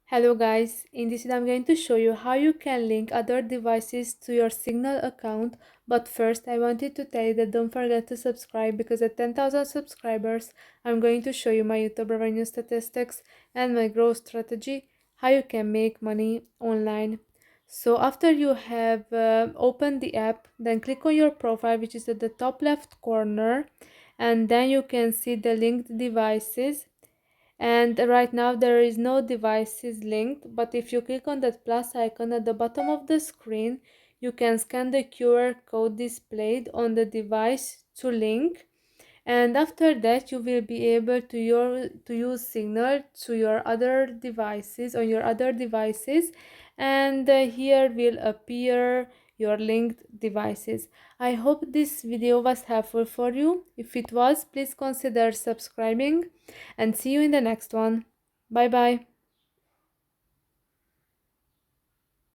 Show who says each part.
Speaker 1: Hello guys, in this video I'm going to show you how you can link other devices to your Signal account. But first I wanted to tell you that don't forget to subscribe, because at 10,000 subscribers I'm going to show you my YouTube revenue statistics and my growth strategy, how you can make money online. So after you have opened the app, then click on your profile, which is at the top left corner, and then you can see the linked devices. And right now there is no devices linked, but if you click on that plus icon at the bottom of the screen, you can scan the QR code displayed on the device to link, and after that you will be able to use Signal to your other devices on your other devices, and here will appear your linked devices. I hope this video was helpful for you. If it was, please consider subscribing, and see you in the next one. Bye bye.